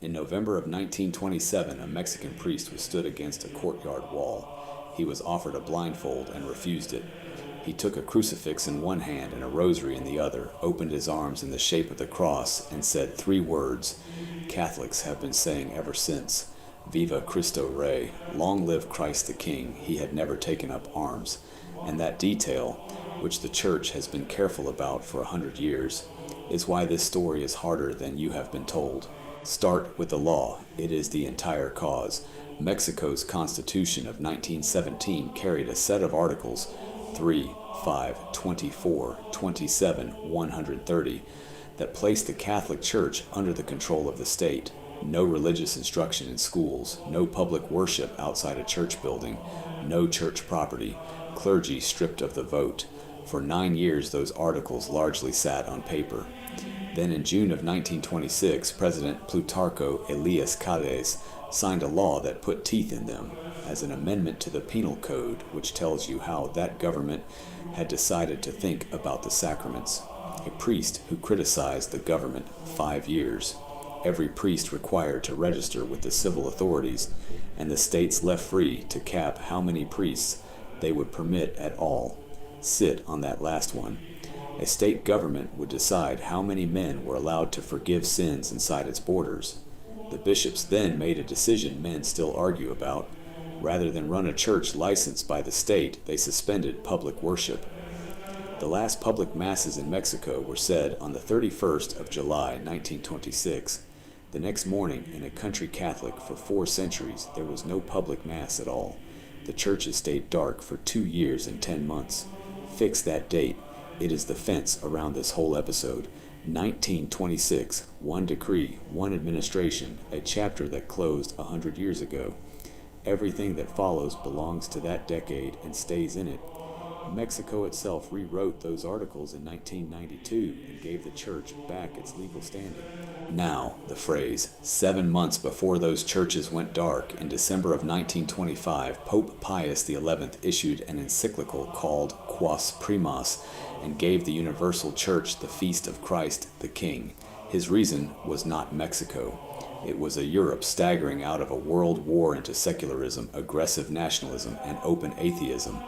In November of 1927, a Mexican priest was stood against a courtyard wall. He was offered a blindfold and refused it. He took a crucifix in one hand and a rosary in the other, opened his arms in the shape of the cross, and said 3 words Catholics have been saying ever since: Viva Cristo Rey, long live Christ the King. He had never taken up arms. And that detail, which the Church has been careful about for 100 years, is why this story is harder than you have been told. Start with the law. It is the entire cause. Mexico's Constitution of 1917 carried a set of articles, 3, 5, 24, 27, 130, that placed the Catholic Church under the control of the state. No religious instruction in schools, no public worship outside a church building, no church property, clergy stripped of the vote. For 9 years, those articles largely sat on paper. Then in June of 1926, President Plutarco Elias Calles signed a law that put teeth in them as an amendment to the Penal Code, which tells you how that government had decided to think about the sacraments. A priest who criticized the government, 5 years. Every priest required to register with the civil authorities, and the states left free to cap how many priests they would permit at all. Sit on that last one. A state government would decide how many men were allowed to forgive sins inside its borders. The bishops then made a decision men still argue about. Rather than run a church licensed by the state, they suspended public worship. The last public masses in Mexico were said on the 31st of July, 1926. The next morning, in a country Catholic for 4 centuries, there was no public mass at all. The churches stayed dark for 2 years and 10 months. Fix that date. It is the fence around this whole episode. 1926, one decree, one administration, a chapter that closed 100 years ago. Everything that follows belongs to that decade and stays in it. Mexico itself rewrote those articles in 1992 and gave the church back its legal standing. Now, the phrase, 7 months before those churches went dark, in December of 1925, Pope Pius XI issued an encyclical called Quas Primas and gave the universal church the feast of Christ the King. His reason was not Mexico. It was a Europe staggering out of a world war into secularism, aggressive nationalism, and open atheism.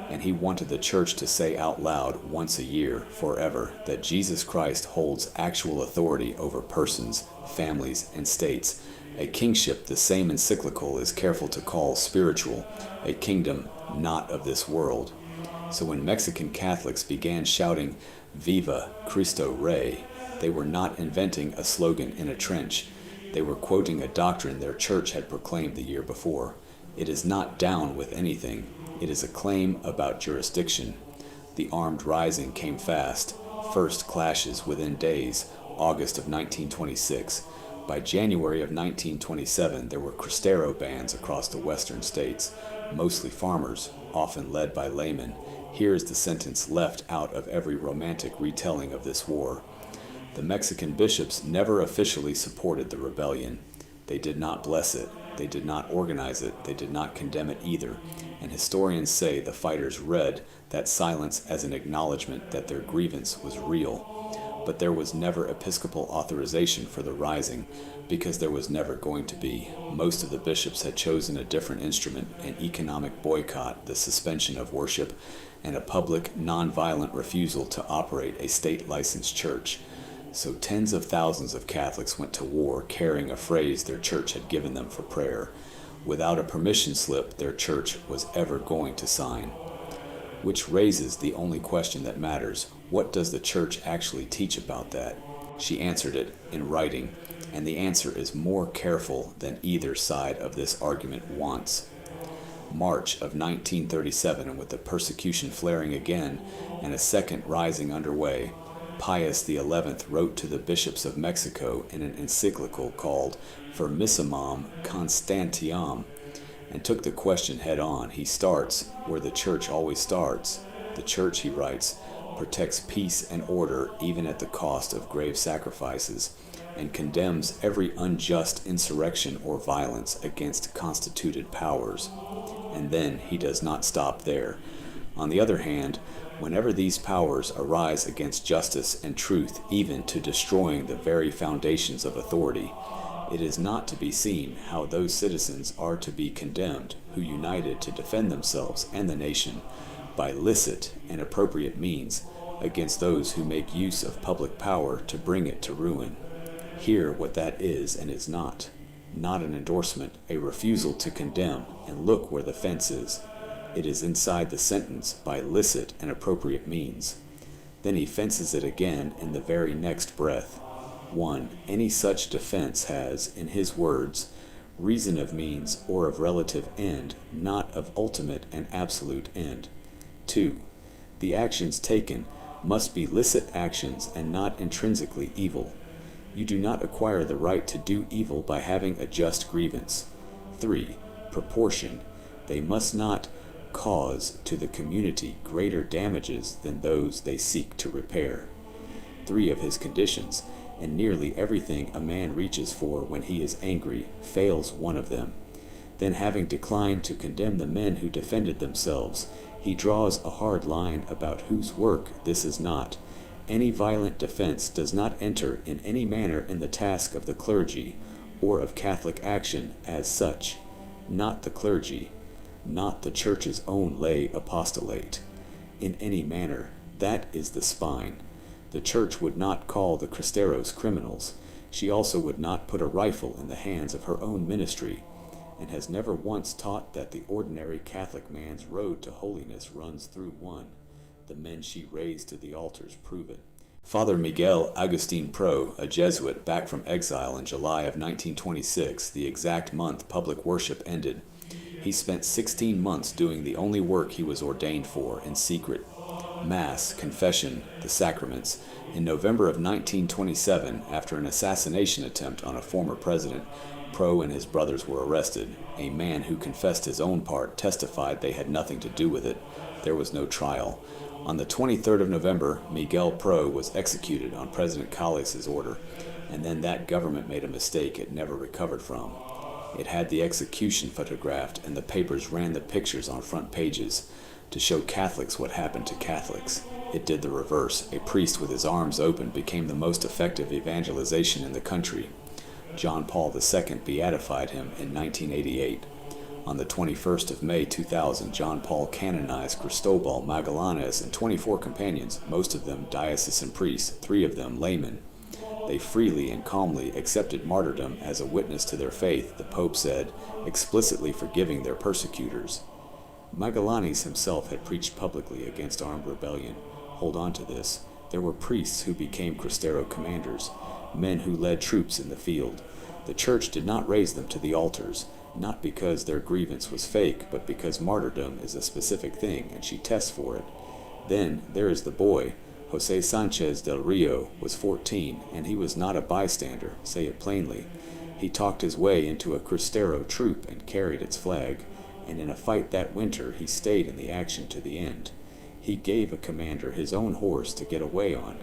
And he wanted the church to say out loud once a year, forever, that Jesus Christ holds actual authority over persons, families, and states, a kingship the same encyclical is careful to call spiritual, a kingdom not of this world. So when Mexican Catholics began shouting, Viva Cristo Rey, they were not inventing a slogan in a trench. They were quoting a doctrine their church had proclaimed the year before. It is not down with anything. It is a claim about jurisdiction. The armed rising came fast. First clashes within days, August of 1926. By January of 1927, there were Cristero bands across the western states, mostly farmers, often led by laymen. Here is the sentence left out of every romantic retelling of this war. The Mexican bishops never officially supported the rebellion. They did not bless it. They did not organize it. They did not condemn it either. And historians say the fighters read that silence as an acknowledgement that their grievance was real. But there was never episcopal authorization for the rising, because there was never going to be. Most of the bishops had chosen a different instrument, an economic boycott, the suspension of worship, and a public, non-violent refusal to operate a state-licensed church. So tens of thousands of Catholics went to war carrying a phrase their church had given them for prayer, without a permission slip their church was ever going to sign. Which raises the only question that matters: what does the church actually teach about that? She answered it in writing, and the answer is more careful than either side of this argument wants. March of 1937, and with the persecution flaring again and a second rising underway, Pius XI wrote to the bishops of Mexico in an encyclical called Firmissimam Constantiam and took the question head on. He starts where the church always starts. The church, he writes, protects peace and order even at the cost of grave sacrifices, and condemns every unjust insurrection or violence against constituted powers. And then he does not stop there. On the other hand, whenever these powers arise against justice and truth, even to destroying the very foundations of authority, It is not to be seen how those citizens are to be condemned who united to defend themselves and the nation by licit and appropriate means against those who make use of public power to bring it to ruin. Hear what that is and is not. Not an endorsement, a refusal to condemn, and look where the fence is. It is inside the sentence by licit and appropriate means. Then he fences it again in the very next breath. 1. Any such defense has, in his words, reason of means or of relative end, not of ultimate and absolute end. 2. The actions taken must be licit actions and not intrinsically evil. You do not acquire the right to do evil by having a just grievance. 3. Proportion. They must not cause to the community greater damages than those they seek to repair. 3 of his conditions, and nearly everything a man reaches for when he is angry, fails one of them. Then, having declined to condemn the men who defended themselves, he draws a hard line about whose work this is not. Any violent defense does not enter in any manner in the task of the clergy, or of Catholic action as such. Not the clergy, not the Church's own lay apostolate. In any manner, that is the spine. The Church would not call the Cristeros criminals. She also would not put a rifle in the hands of her own ministry, and has never once taught that the ordinary Catholic man's road to holiness runs through one. The men she raised to the altars prove it. Father Miguel Pro, a Jesuit back from exile in July of 1926, the exact month public worship ended. He spent 16 months doing the only work he was ordained for in secret: Mass, confession, the sacraments. In November of 1927, after an assassination attempt on a former president, Pro and his brothers were arrested. A man who confessed his own part testified they had nothing to do with it. There was no trial. On the 23rd of November, Miguel Pro was executed on President Calles' order, and then that government made a mistake it never recovered from. It had the execution photographed, and the papers ran the pictures on front pages to show Catholics what happened to Catholics. It did the reverse. A priest with his arms open became the most effective evangelization in the country. John Paul II beatified him in 1988. On the 21st of May 2000, John Paul canonized Cristobal Magallanes and 24 companions, most of them diocesan priests, 3 of them laymen. They freely and calmly accepted martyrdom as a witness to their faith, the Pope said, explicitly forgiving their persecutors. Magallanes himself had preached publicly against armed rebellion. Hold on to this. There were priests who became Cristero commanders, men who led troops in the field. The Church did not raise them to the altars, not because their grievance was fake, but because martyrdom is a specific thing and she tests for it. Then there is the boy. Jose Sanchez del Rio was 14, and he was not a bystander, say it plainly. He talked his way into a Cristero troop and carried its flag, and in a fight that winter he stayed in the action to the end. He gave a commander his own horse to get away on,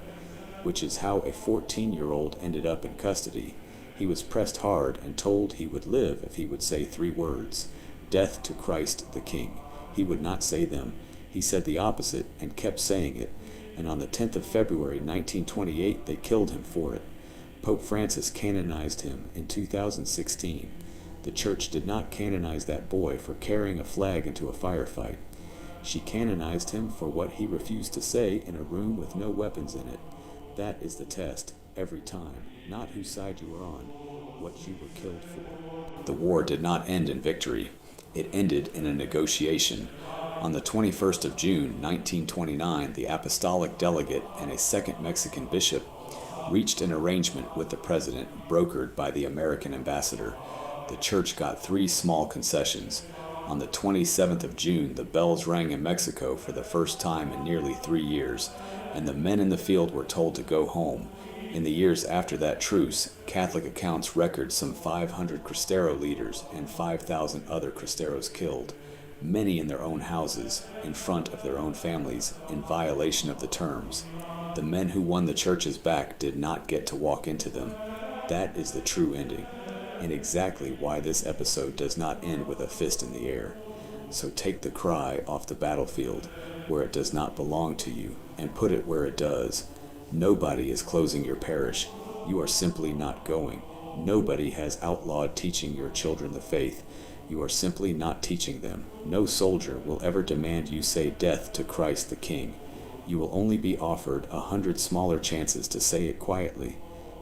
which is how a 14-year-old ended up in custody. He was pressed hard and told he would live if he would say 3 words: "Death to Christ the King." He would not say them. He said the opposite and kept saying it, and on the 10th of February 1928 they killed him for it. Pope Francis canonized him in 2016. The Church did not canonize that boy for carrying a flag into a firefight. She canonized him for what he refused to say in a room with no weapons in it. That is the test, every time, not whose side you were on, what you were killed for. The war did not end in victory. It ended in a negotiation. On the 21st of June, 1929, the apostolic delegate and a second Mexican bishop reached an arrangement with the president, brokered by the American ambassador. The Church got 3 small concessions. On the 27th of June, the bells rang in Mexico for the first time in nearly 3 years, and the men in the field were told to go home. In the years after that truce, Catholic accounts record some 500 Cristero leaders and 5,000 other Cristeros killed, many in their own houses, in front of their own families, in violation of the terms. The men who won the churches back did not get to walk into them. That is the true ending, and exactly why this episode does not end with a fist in the air. So take the cry off the battlefield, where it does not belong to you, and put it where it does. Nobody is closing your parish. You are simply not going. Nobody has outlawed teaching your children the faith. You are simply not teaching them. No soldier will ever demand you say death to Christ the King. You will only be offered 100 smaller chances to say it quietly,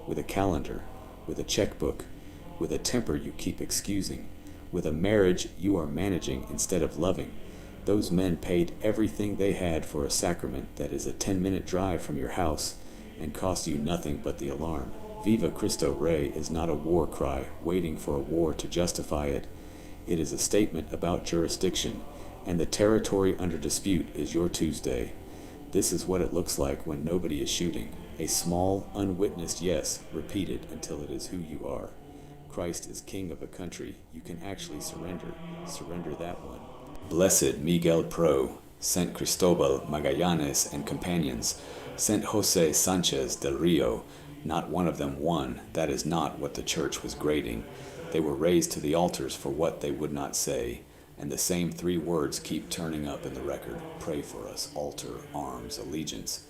with a calendar, with a checkbook, with a temper you keep excusing, with a marriage you are managing instead of loving. Those men paid everything they had for a sacrament that is a 10-minute drive from your house and cost you nothing but the alarm. Viva Cristo Rey is not a war cry waiting for a war to justify it. It is a statement about jurisdiction, and the territory under dispute is your Tuesday. This is what it looks like when nobody is shooting. A small, unwitnessed yes, repeated until it is who you are. Christ is king of a country. You can actually surrender. Surrender that one. Blessed Miguel Pro, Saint Cristobal Magallanes and companions, Saint Jose Sanchez del Rio, not one of them won. That is not what the church was grading. They were raised to the altars for what they would not say, and the same 3 words keep turning up in the record. Pray for us, altar, arms, allegiance.